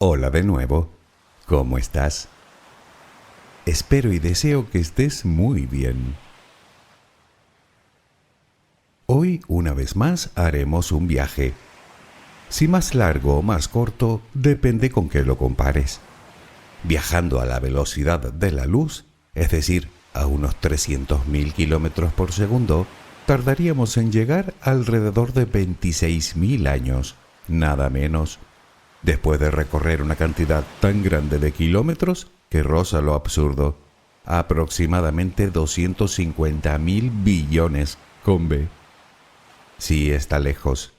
Hola de nuevo. ¿Cómo estás? Espero y deseo que estés muy bien. Hoy, una vez más, haremos un viaje. Si más largo o más corto, depende con qué lo compares. Viajando a la velocidad de la luz, es decir, a unos 300.000 kilómetros por segundo, tardaríamos en llegar alrededor de 26.000 años, nada menos. Después de recorrer una cantidad tan grande de kilómetros que roza lo absurdo, aproximadamente 250.000 billones con B. Sí, está lejos,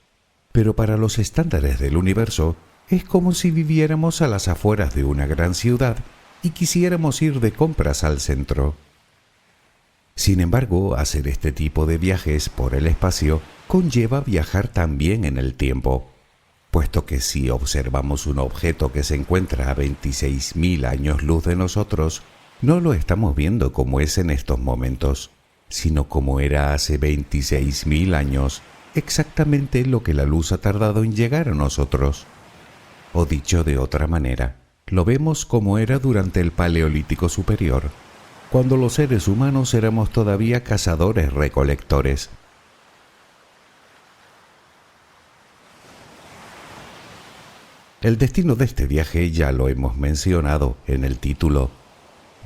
pero para los estándares del universo es como si viviéramos a las afueras de una gran ciudad y quisiéramos ir de compras al centro. Sin embargo, hacer este tipo de viajes por el espacio conlleva viajar también en el tiempo, puesto que si observamos un objeto que se encuentra a 26.000 años luz de nosotros, no lo estamos viendo como es en estos momentos, sino como era hace 26.000 años, exactamente lo que la luz ha tardado en llegar a nosotros. O dicho de otra manera, lo vemos como era durante el Paleolítico Superior, cuando los seres humanos éramos todavía cazadores-recolectores. El destino de este viaje ya lo hemos mencionado en el título.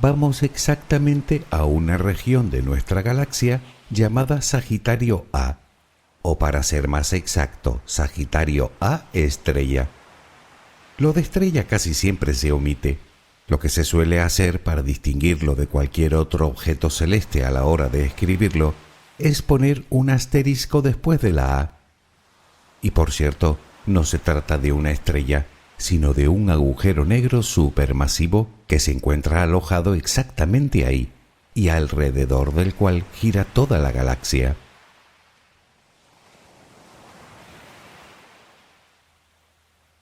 Vamos exactamente a una región de nuestra galaxia llamada Sagitario A, o para ser más exacto, Sagitario A estrella. Lo de estrella casi siempre se omite. Lo que se suele hacer para distinguirlo de cualquier otro objeto celeste a la hora de escribirlo es poner un asterisco después de la A. Y por cierto, no se trata de una estrella, sino de un agujero negro supermasivo que se encuentra alojado exactamente ahí y alrededor del cual gira toda la galaxia.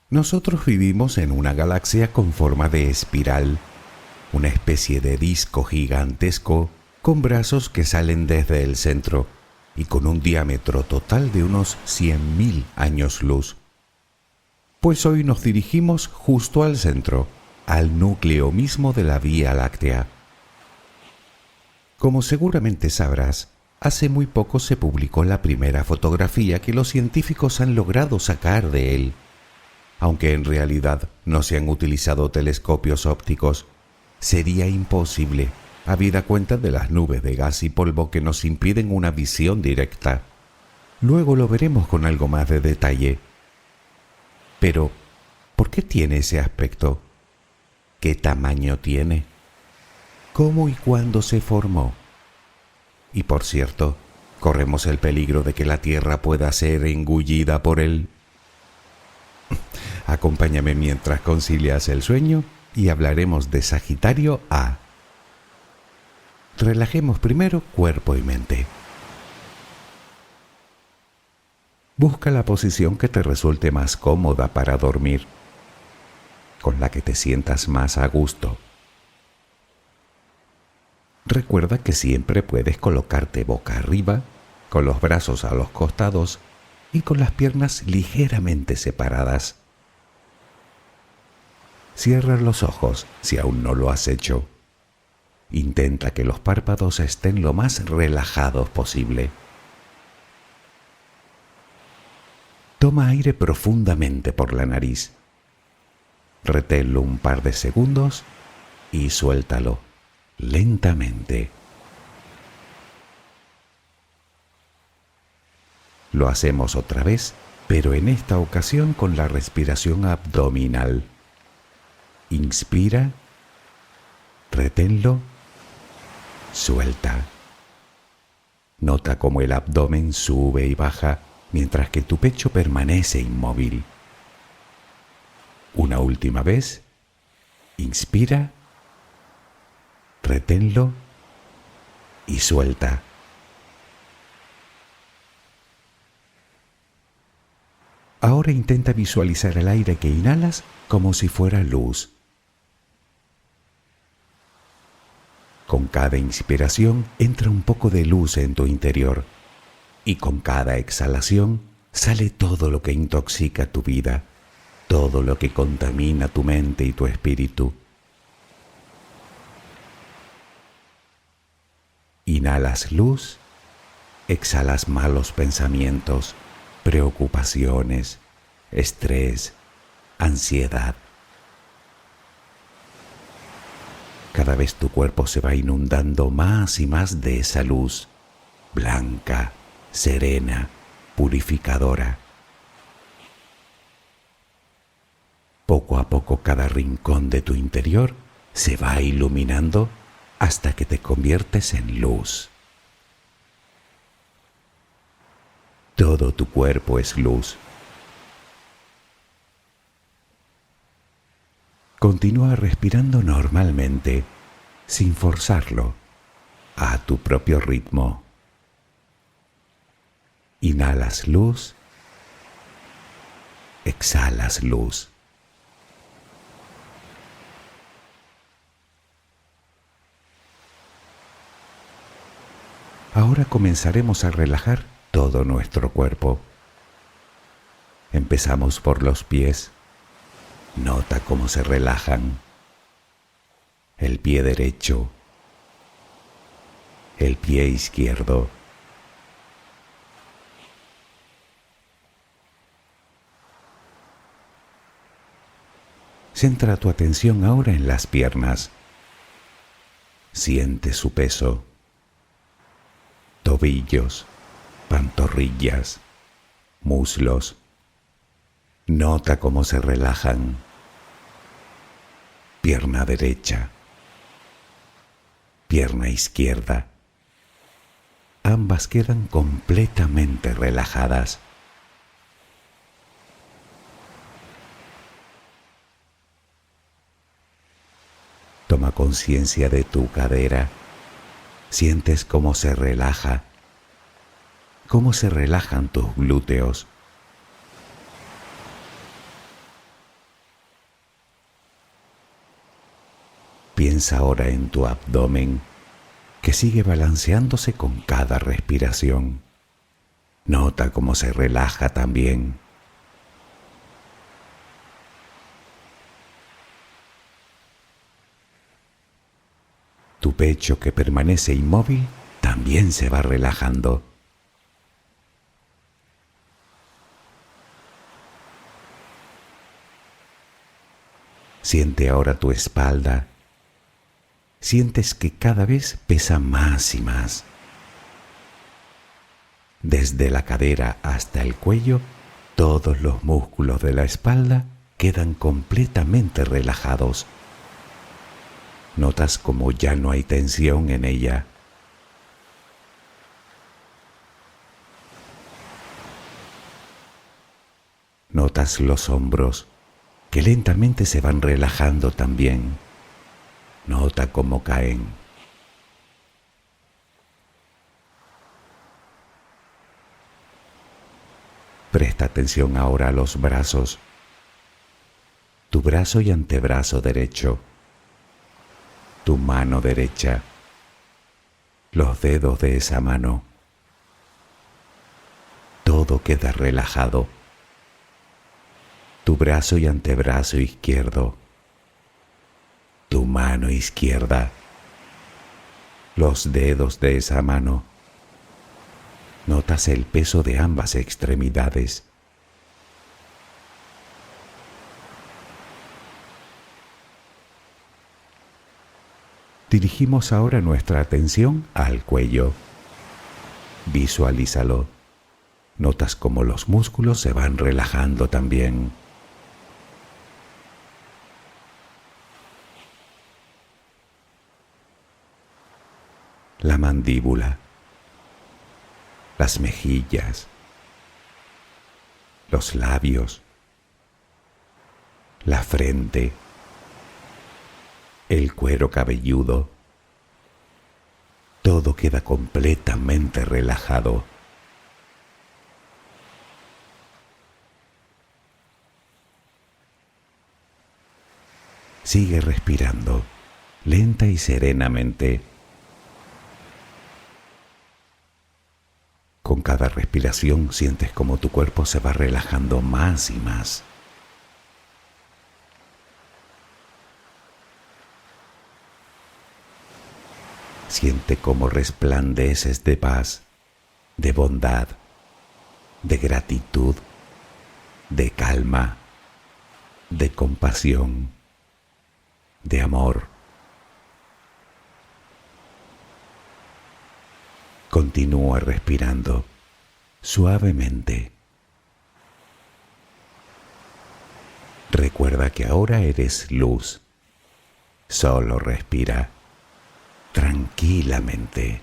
Nosotros vivimos en una galaxia con forma de espiral, una especie de disco gigantesco con brazos que salen desde el centro y con un diámetro total de unos 100.000 años luz. Pues hoy nos dirigimos justo al centro, al núcleo mismo de la Vía Láctea. Como seguramente sabrás, hace muy poco se publicó la primera fotografía que los científicos han logrado sacar de él. Aunque en realidad no se han utilizado telescopios ópticos, sería imposible, habida cuenta de las nubes de gas y polvo que nos impiden una visión directa. Luego lo veremos con algo más de detalle. Pero, ¿por qué tiene ese aspecto? ¿Qué tamaño tiene? ¿Cómo y cuándo se formó? Y por cierto, ¿corremos el peligro de que la Tierra pueda ser engullida por él? Acompáñame mientras concilias el sueño y hablaremos de Sagitario A. Relajemos primero cuerpo y mente. Busca la posición que te resulte más cómoda para dormir, con la que te sientas más a gusto. Recuerda que siempre puedes colocarte boca arriba, con los brazos a los costados y con las piernas ligeramente separadas. Cierra los ojos si aún no lo has hecho. Intenta que los párpados estén lo más relajados posible. Toma aire profundamente por la nariz. Reténlo un par de segundos y suéltalo lentamente. Lo hacemos otra vez, pero en esta ocasión con la respiración abdominal. Inspira, reténlo, suelta. Nota cómo el abdomen sube y baja mientras que tu pecho permanece inmóvil. Una última vez, inspira, reténlo y suelta. Ahora intenta visualizar el aire que inhalas como si fuera luz. Con cada inspiración entra un poco de luz en tu interior y con cada exhalación sale todo lo que intoxica tu vida. todo lo que contamina tu mente y tu espíritu. Inhalas luz, exhalas malos pensamientos, preocupaciones, estrés, ansiedad. Cada vez tu cuerpo se va inundando más y más de esa luz, blanca, serena, purificadora. Poco a poco cada rincón de tu interior se va iluminando hasta que te conviertes en luz. Todo tu cuerpo es luz. Continúa respirando normalmente, sin forzarlo, a tu propio ritmo. Inhalas luz, exhalas luz. Ahora comenzaremos a relajar todo nuestro cuerpo. Empezamos por los pies. Nota cómo se relajan. El pie derecho, el pie izquierdo. Centra tu atención ahora en las piernas. Siente su peso. Tobillos, pantorrillas, muslos. Nota cómo se relajan. Pierna derecha, pierna izquierda. Ambas quedan completamente relajadas. Toma conciencia de tu cadera. Sientes cómo se relaja, cómo se relajan tus glúteos. Piensa ahora en tu abdomen, que sigue balanceándose con cada respiración. Nota cómo se relaja también. Tu pecho, que permanece inmóvil, también se va relajando. Siente ahora tu espalda. Sientes que cada vez pesa más y más. Desde la cadera hasta el cuello, todos los músculos de la espalda quedan completamente relajados. Notas como ya no hay tensión en ella. Notas los hombros, que lentamente se van relajando también. Nota cómo caen. Presta atención ahora a los brazos. Tu brazo y antebrazo derecho. Tu mano derecha, los dedos de esa mano. Todo queda relajado. Tu brazo y antebrazo izquierdo, tu mano izquierda, los dedos de esa mano. Notas el peso de ambas extremidades. Dirigimos ahora nuestra atención al cuello. Visualízalo. Notas cómo los músculos se van relajando también. La mandíbula, las mejillas, los labios, la frente, el cuero cabelludo. Todo queda completamente relajado. Sigue respirando, lenta y serenamente. Con cada respiración sientes como tu cuerpo se va relajando más y más. Siente cómo resplandeces de paz, de bondad, de gratitud, de calma, de compasión, de amor. Continúa respirando suavemente. Recuerda que ahora eres luz. Solo respira tranquilamente.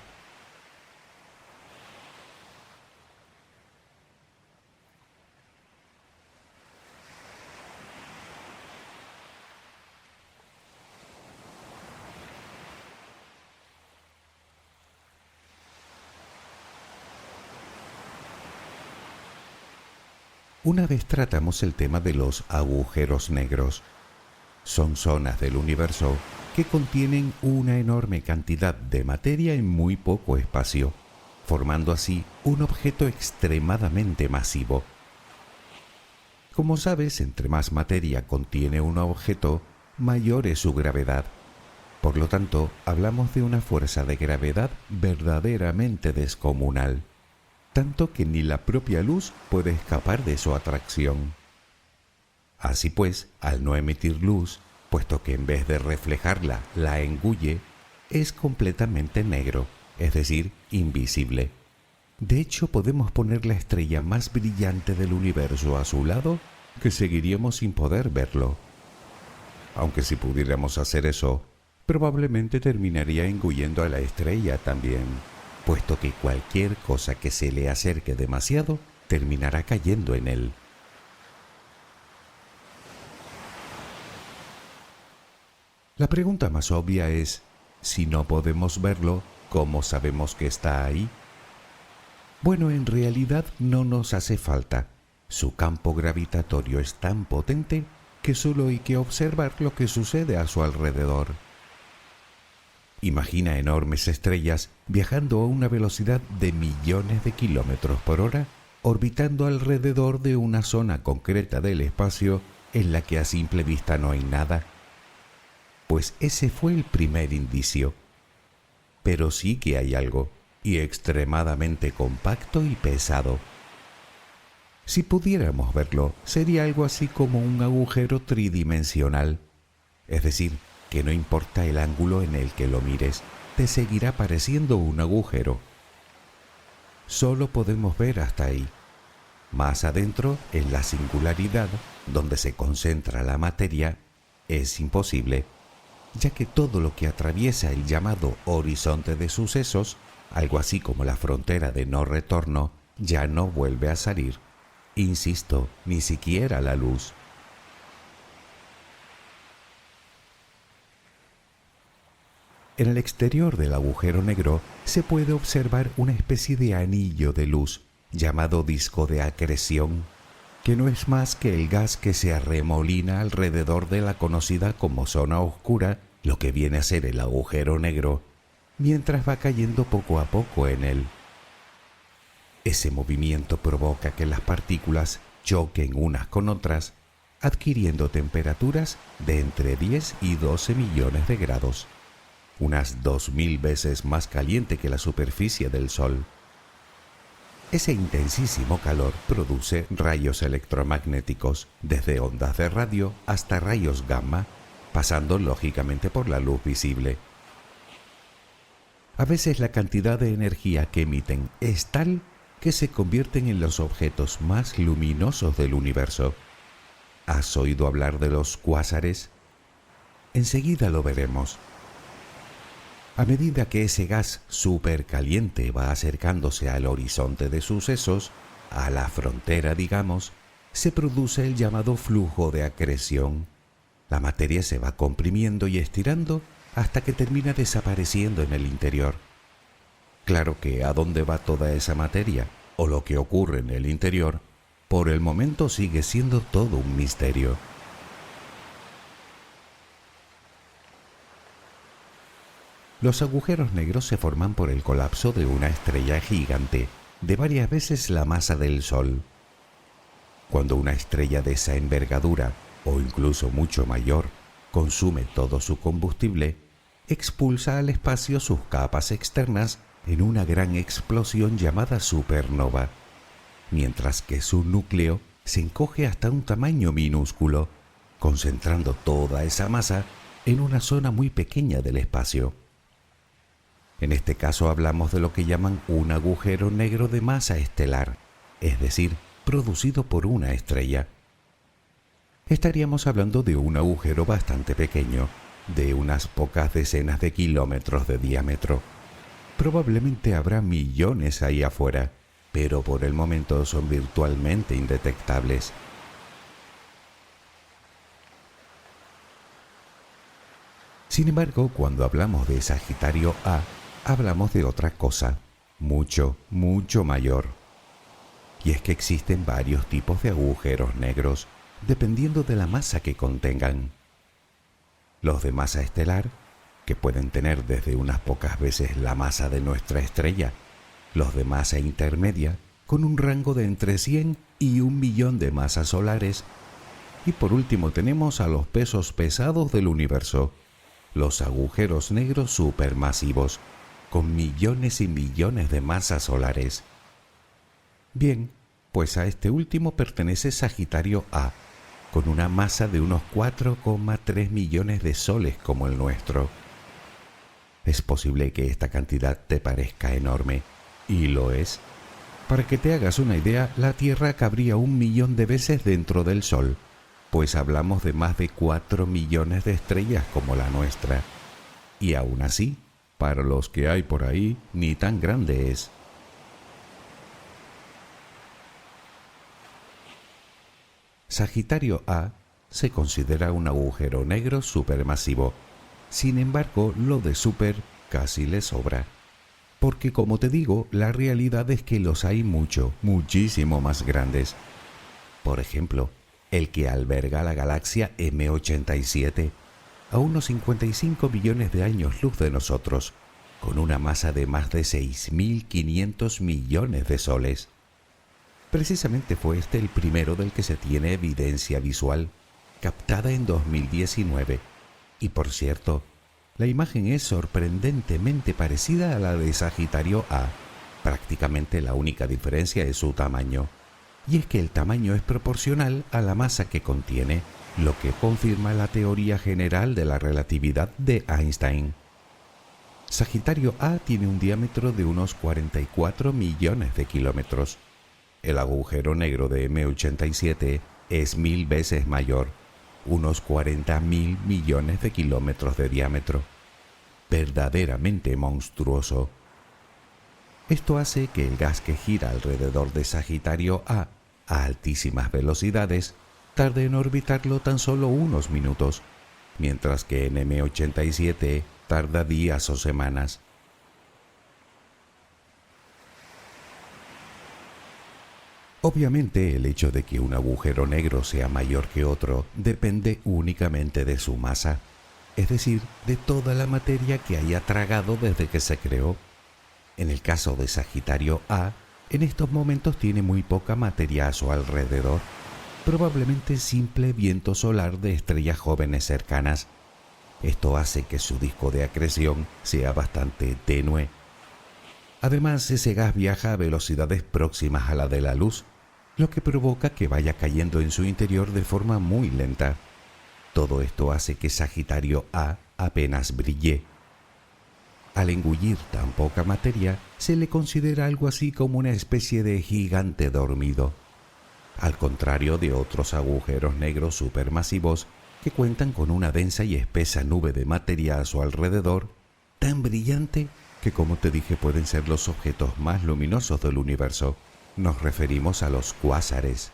Una vez tratamos el tema de los agujeros negros. Son zonas del universo que contienen una enorme cantidad de materia en muy poco espacio, formando así un objeto extremadamente masivo. Como sabes, entre más materia contiene un objeto, mayor es su gravedad. Por lo tanto, hablamos de una fuerza de gravedad verdaderamente descomunal, tanto que ni la propia luz puede escapar de su atracción. Así pues, al no emitir luz, puesto que en vez de reflejarla la engulle, es completamente negro, es decir, invisible. De hecho, podemos poner la estrella más brillante del universo a su lado, que seguiríamos sin poder verlo. Aunque si pudiéramos hacer eso, probablemente terminaría engullendo a la estrella también, puesto que cualquier cosa que se le acerque demasiado terminará cayendo en él. La pregunta más obvia es, si no podemos verlo, ¿cómo sabemos que está ahí? Bueno, en realidad no nos hace falta. Su campo gravitatorio es tan potente que solo hay que observar lo que sucede a su alrededor. Imagina enormes estrellas viajando a una velocidad de millones de kilómetros por hora, orbitando alrededor de una zona concreta del espacio en la que a simple vista no hay nada. Pues ese fue el primer indicio. Pero sí que hay algo, y extremadamente compacto y pesado. Si pudiéramos verlo, sería algo así como un agujero tridimensional. Es decir, que no importa el ángulo en el que lo mires, te seguirá pareciendo un agujero. Solo podemos ver hasta ahí. Más adentro, en la singularidad, donde se concentra la materia, es imposible, ya que todo lo que atraviesa el llamado horizonte de sucesos, algo así como la frontera de no retorno, ya no vuelve a salir. Insisto, ni siquiera la luz. En el exterior del agujero negro se puede observar una especie de anillo de luz, llamado disco de acreción, que no es más que el gas que se arremolina alrededor de la conocida como zona oscura, lo que viene a ser el agujero negro, mientras va cayendo poco a poco en él. Ese movimiento provoca que las partículas choquen unas con otras, adquiriendo temperaturas de entre 10 y 12 millones de grados, unas 2000 veces más caliente que la superficie del Sol. Ese intensísimo calor produce rayos electromagnéticos, desde ondas de radio hasta rayos gamma, pasando lógicamente por la luz visible. A veces la cantidad de energía que emiten es tal que se convierten en los objetos más luminosos del universo. ¿Has oído hablar de los cuásares? Enseguida lo veremos. A medida que ese gas supercaliente va acercándose al horizonte de sucesos, a la frontera, digamos, se produce el llamado flujo de acreción. La materia se va comprimiendo y estirando hasta que termina desapareciendo en el interior. Claro que a dónde va toda esa materia, o lo que ocurre en el interior, por el momento sigue siendo todo un misterio. Los agujeros negros se forman por el colapso de una estrella gigante, de varias veces la masa del Sol. Cuando una estrella de esa envergadura, o incluso mucho mayor, consume todo su combustible, expulsa al espacio sus capas externas en una gran explosión llamada supernova, mientras que su núcleo se encoge hasta un tamaño minúsculo, concentrando toda esa masa en una zona muy pequeña del espacio. En este caso hablamos de lo que llaman un agujero negro de masa estelar, es decir, producido por una estrella. Estaríamos hablando de un agujero bastante pequeño, de unas pocas decenas de kilómetros de diámetro. Probablemente habrá millones ahí afuera, pero por el momento son virtualmente indetectables. Sin embargo, cuando hablamos de Sagitario A, hablamos de otra cosa, mucho, mucho mayor. Y es que existen varios tipos de agujeros negros, dependiendo de la masa que contengan. Los de masa estelar, que pueden tener desde unas pocas veces la masa de nuestra estrella, los de masa intermedia, con un rango de entre 100 y 1 millón de masas solares, y por último tenemos a los pesos pesados del universo, los agujeros negros supermasivos, con millones y millones de masas solares. Bien, pues a este último pertenece Sagitario A, con una masa de unos 4,3 millones de soles como el nuestro. Es posible que esta cantidad te parezca enorme, y lo es. Para que te hagas una idea, la Tierra cabría 1 millón de veces dentro del Sol, pues hablamos de más de 4 millones de estrellas como la nuestra. Y aún así, para los que hay por ahí, ni tan grande es. Sagitario A se considera un agujero negro supermasivo. Sin embargo, lo de super casi le sobra. Porque como te digo, la realidad es que los hay muchísimo más grandes. Por ejemplo, el que alberga la galaxia M87, a unos 55 billones de años luz de nosotros, con una masa de más de 6.500 millones de soles. Precisamente fue este el primero del que se tiene evidencia visual, captada en 2019. Y por cierto, la imagen es sorprendentemente parecida a la de Sagitario A. Prácticamente la única diferencia es su tamaño. Y es que el tamaño es proporcional a la masa que contiene, lo que confirma la teoría general de la relatividad de Einstein. Sagitario A tiene un diámetro de unos 44 millones de kilómetros. El agujero negro de M87 es 1000 veces mayor, unos 40.000 millones de kilómetros de diámetro. Verdaderamente monstruoso. Esto hace que el gas que gira alrededor de Sagitario A altísimas velocidades tarde en orbitarlo tan solo unos minutos, mientras que en M87 tarda días o semanas. Obviamente, el hecho de que un agujero negro sea mayor que otro depende únicamente de su masa, es decir, de toda la materia que haya tragado desde que se creó. En el caso de Sagitario A, en estos momentos tiene muy poca materia a su alrededor, probablemente simple viento solar de estrellas jóvenes cercanas. Esto hace que su disco de acreción sea bastante tenue. Además, ese gas viaja a velocidades próximas a la de la luz, lo que provoca que vaya cayendo en su interior de forma muy lenta. Todo esto hace que Sagitario A apenas brille. Al engullir tan poca materia, se le considera algo así como una especie de gigante dormido, al contrario de otros agujeros negros supermasivos que cuentan con una densa y espesa nube de materia a su alrededor, tan brillante que, como te dije, pueden ser los objetos más luminosos del universo. Nos referimos a los cuásares.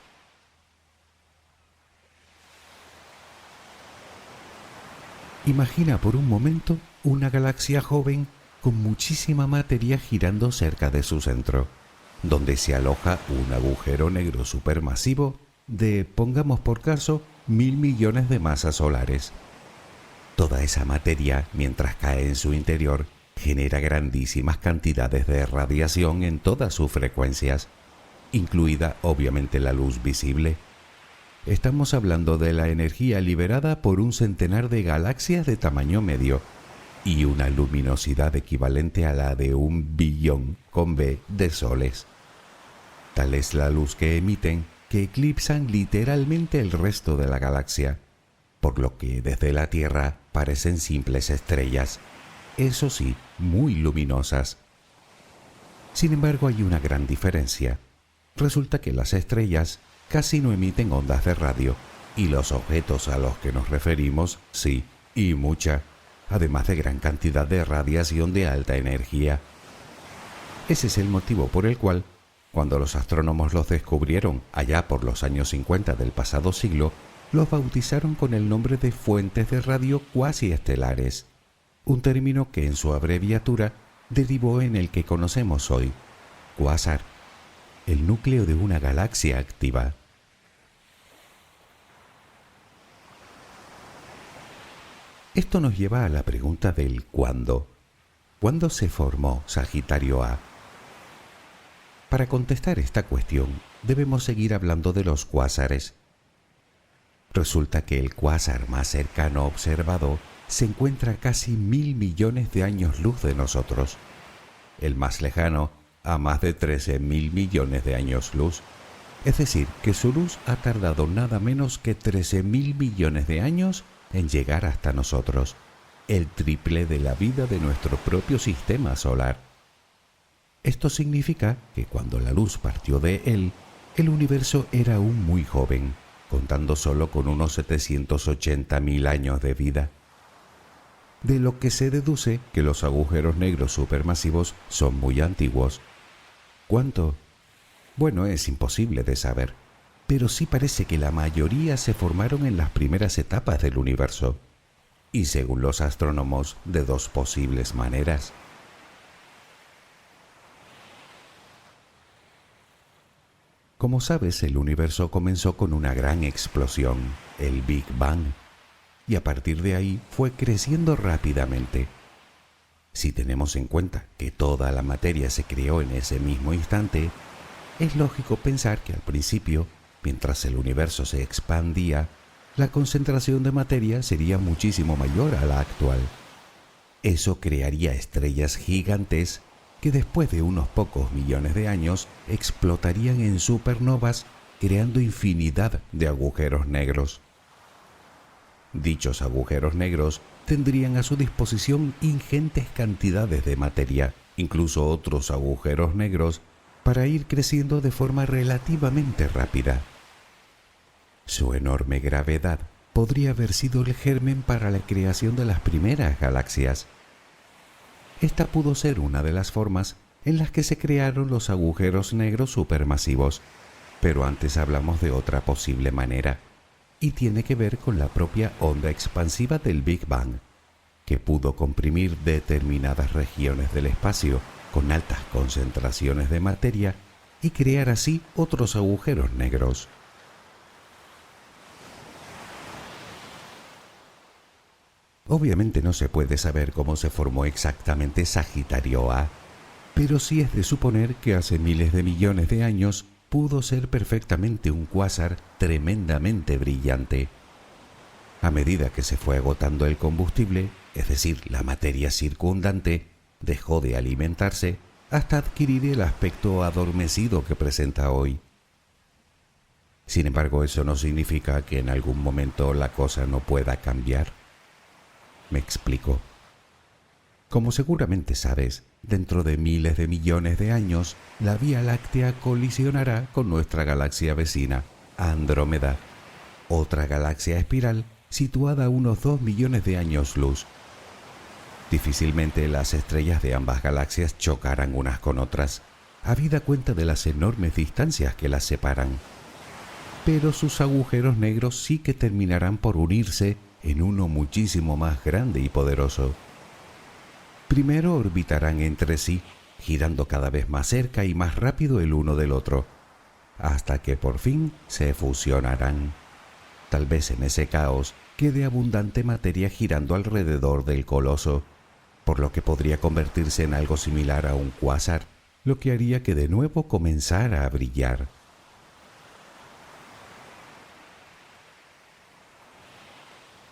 Imagina por un momento una galaxia joven con muchísima materia girando cerca de su centro, donde se aloja un agujero negro supermasivo de, pongamos por caso, 1.000 millones de masas solares. Toda esa materia, mientras cae en su interior, genera grandísimas cantidades de radiación en todas sus frecuencias, incluida obviamente la luz visible. Estamos hablando de la energía liberada por un centenar de galaxias de tamaño medio, y una luminosidad equivalente a la de 1 billón con B de soles. Tal es la luz que emiten que eclipsan literalmente el resto de la galaxia, por lo que desde la Tierra parecen simples estrellas, eso sí, muy luminosas. Sin embargo, hay una gran diferencia. Resulta que las estrellas casi no emiten ondas de radio, y los objetos a los que nos referimos, sí, y mucha, además de gran cantidad de radiación de alta energía. Ese es el motivo por el cual, cuando los astrónomos los descubrieron allá por los años 50 del pasado siglo, los bautizaron con el nombre de fuentes de radio cuasiestelares, un término que en su abreviatura derivó en el que conocemos hoy, cuásar, el núcleo de una galaxia activa. Esto nos lleva a la pregunta del ¿cuándo? ¿Cuándo se formó Sagitario A? Para contestar esta cuestión, debemos seguir hablando de los cuásares. Resulta que el cuásar más cercano observado se encuentra a casi 1.000 millones de años luz de nosotros. El más lejano a más de 13.000 millones de años luz. Es decir, que su luz ha tardado nada menos que 13.000 millones de años en llegar hasta nosotros, el triple de la vida de nuestro propio sistema solar. Esto significa que cuando la luz partió de él, el universo era aún muy joven, contando solo con unos 780.000 años de vida. De lo que se deduce que los agujeros negros supermasivos son muy antiguos. ¿Cuánto? Bueno, es imposible de saber, pero sí parece que la mayoría se formaron en las primeras etapas del universo, y según los astrónomos, de dos posibles maneras. Como sabes, el universo comenzó con una gran explosión, el Big Bang, y a partir de ahí fue creciendo rápidamente. Si tenemos en cuenta que toda la materia se creó en ese mismo instante, es lógico pensar que al principio, mientras el universo se expandía, la concentración de materia sería muchísimo mayor a la actual. Eso crearía estrellas gigantes que después de unos pocos millones de años explotarían en supernovas, creando infinidad de agujeros negros. Dichos agujeros negros tendrían a su disposición ingentes cantidades de materia, incluso otros agujeros negros, para ir creciendo de forma relativamente rápida. Su enorme gravedad podría haber sido el germen para la creación de las primeras galaxias. Esta pudo ser una de las formas en las que se crearon los agujeros negros supermasivos, pero antes hablamos de otra posible manera, y tiene que ver con la propia onda expansiva del Big Bang, que pudo comprimir determinadas regiones del espacio con altas concentraciones de materia y crear así otros agujeros negros. Obviamente no se puede saber cómo se formó exactamente Sagitario A, pero sí es de suponer que hace miles de millones de años pudo ser perfectamente un cuásar tremendamente brillante. A medida que se fue agotando el combustible, es decir, la materia circundante, dejó de alimentarse hasta adquirir el aspecto adormecido que presenta hoy. Sin embargo, eso no significa que en algún momento la cosa no pueda cambiar. Me explico. Como seguramente sabes, dentro de miles de millones de años, la Vía Láctea colisionará con nuestra galaxia vecina, Andrómeda, otra galaxia espiral situada a unos 2 millones de años luz. Difícilmente las estrellas de ambas galaxias chocarán unas con otras, habida cuenta de las enormes distancias que las separan. Pero sus agujeros negros sí que terminarán por unirse en uno muchísimo más grande y poderoso. Primero orbitarán entre sí, girando cada vez más cerca y más rápido el uno del otro, hasta que por fin se fusionarán. Tal vez en ese caos quede abundante materia girando alrededor del coloso, por lo que podría convertirse en algo similar a un cuásar, lo que haría que de nuevo comenzara a brillar.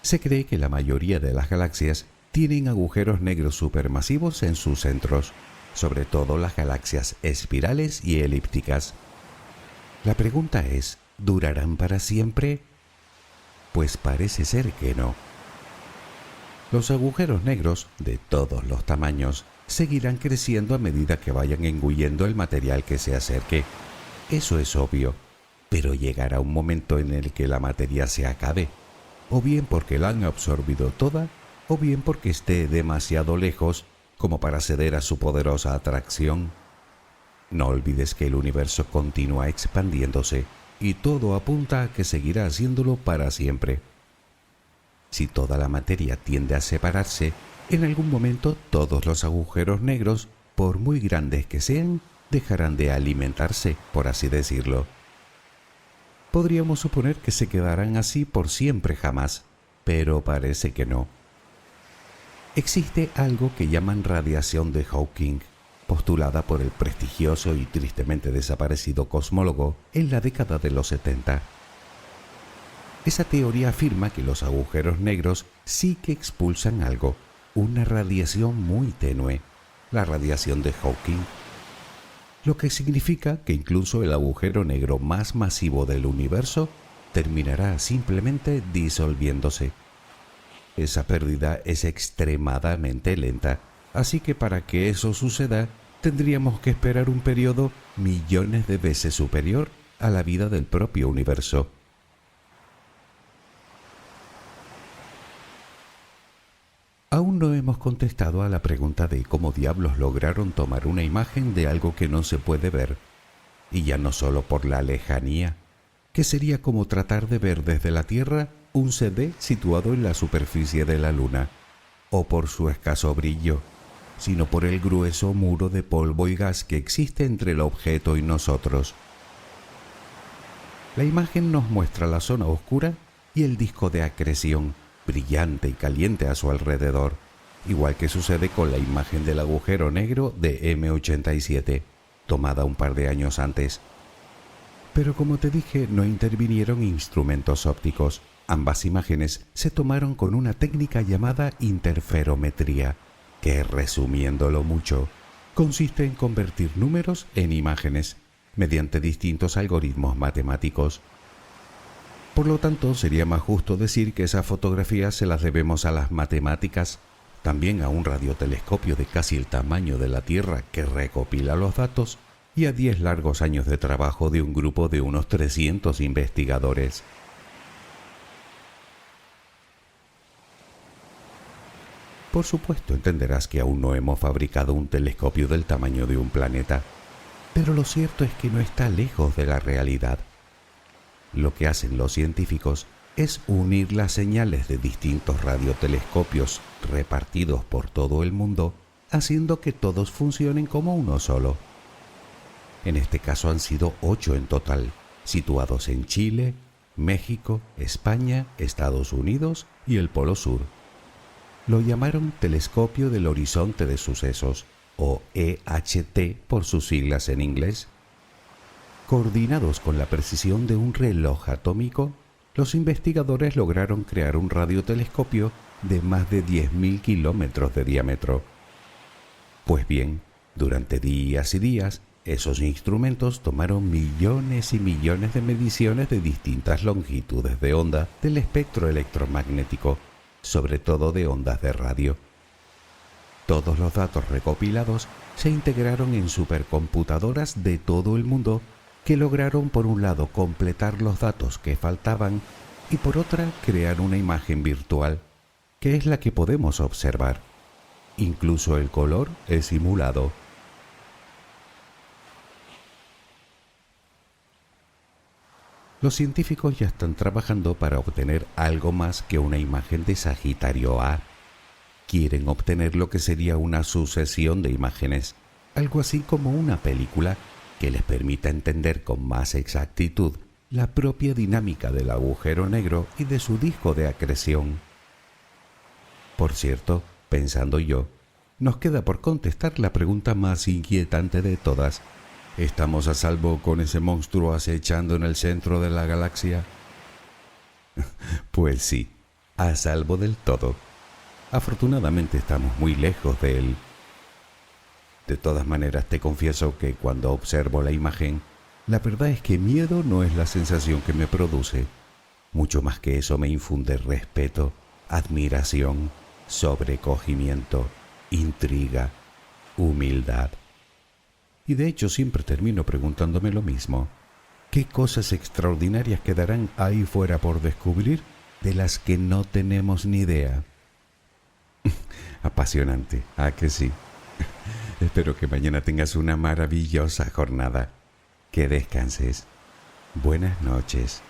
Se cree que la mayoría de las galaxias tienen agujeros negros supermasivos en sus centros, sobre todo las galaxias espirales y elípticas. La pregunta es, ¿durarán para siempre? Pues parece ser que no. Los agujeros negros, de todos los tamaños, seguirán creciendo a medida que vayan engullendo el material que se acerque. Eso es obvio, pero llegará un momento en el que la materia se acabe, o bien porque la han absorbido toda, o bien porque esté demasiado lejos como para ceder a su poderosa atracción. No olvides que el universo continúa expandiéndose y todo apunta a que seguirá haciéndolo para siempre. Si toda la materia tiende a separarse, en algún momento todos los agujeros negros, por muy grandes que sean, dejarán de alimentarse, por así decirlo. Podríamos suponer que se quedarán así por siempre jamás, pero parece que no. Existe algo que llaman radiación de Hawking, postulada por el prestigioso y tristemente desaparecido cosmólogo en la década de los 70. Esa teoría afirma que los agujeros negros sí que expulsan algo, una radiación muy tenue, la radiación de Hawking, lo que significa que incluso el agujero negro más masivo del universo terminará simplemente disolviéndose. Esa pérdida es extremadamente lenta, así que para que eso suceda, tendríamos que esperar un periodo millones de veces superior a la vida del propio universo. Aún no hemos contestado a la pregunta de cómo diablos lograron tomar una imagen de algo que no se puede ver, y ya no solo por la lejanía, que sería como tratar de ver desde la Tierra un CD situado en la superficie de la Luna, o por su escaso brillo, sino por el grueso muro de polvo y gas que existe entre el objeto y nosotros. La imagen nos muestra la zona oscura y el disco de acreción, brillante y caliente a su alrededor, igual que sucede con la imagen del agujero negro de M87, tomada un par de años antes. Pero como te dije, no intervinieron instrumentos ópticos. Ambas imágenes se tomaron con una técnica llamada interferometría, que, resumiéndolo mucho, consiste en convertir números en imágenes mediante distintos algoritmos matemáticos. Por lo tanto, sería más justo decir que esas fotografías se las debemos a las matemáticas, también a un radiotelescopio de casi el tamaño de la Tierra que recopila los datos y a 10 largos años de trabajo de un grupo de unos 300 investigadores. Por supuesto, entenderás que aún no hemos fabricado un telescopio del tamaño de un planeta, pero lo cierto es que no está lejos de la realidad. Lo que hacen los científicos es unir las señales de distintos radiotelescopios repartidos por todo el mundo, haciendo que todos funcionen como uno solo. En este caso han sido 8 en total, situados en Chile, México, España, Estados Unidos y el Polo Sur. Lo llamaron Telescopio del Horizonte de Sucesos, o EHT por sus siglas en inglés. Coordinados con la precisión de un reloj atómico, los investigadores lograron crear un radiotelescopio de más de 10.000 kilómetros de diámetro. Pues bien, durante días y días, esos instrumentos tomaron millones y millones de mediciones de distintas longitudes de onda del espectro electromagnético, sobre todo de ondas de radio. Todos los datos recopilados se integraron en supercomputadoras de todo el mundo que lograron por un lado completar los datos que faltaban y por otra crear una imagen virtual, que es la que podemos observar. Incluso el color es simulado. Los científicos ya están trabajando para obtener algo más que una imagen de Sagitario A. Quieren obtener lo que sería una sucesión de imágenes, algo así como una película que les permita entender con más exactitud la propia dinámica del agujero negro y de su disco de acreción. Por cierto, pensando yo, nos queda por contestar la pregunta más inquietante de todas. ¿Estamos a salvo con ese monstruo acechando en el centro de la galaxia? Pues sí, a salvo del todo. Afortunadamente estamos muy lejos de él. De todas maneras, te confieso que cuando observo la imagen, la verdad es que miedo no es la sensación que me produce. Mucho más que eso me infunde respeto, admiración, sobrecogimiento, intriga, humildad. Y de hecho siempre termino preguntándome lo mismo. ¿Qué cosas extraordinarias quedarán ahí fuera por descubrir de las que no tenemos ni idea? Apasionante, ¿a que sí? Espero que mañana tengas una maravillosa jornada. Que descanses. Buenas noches.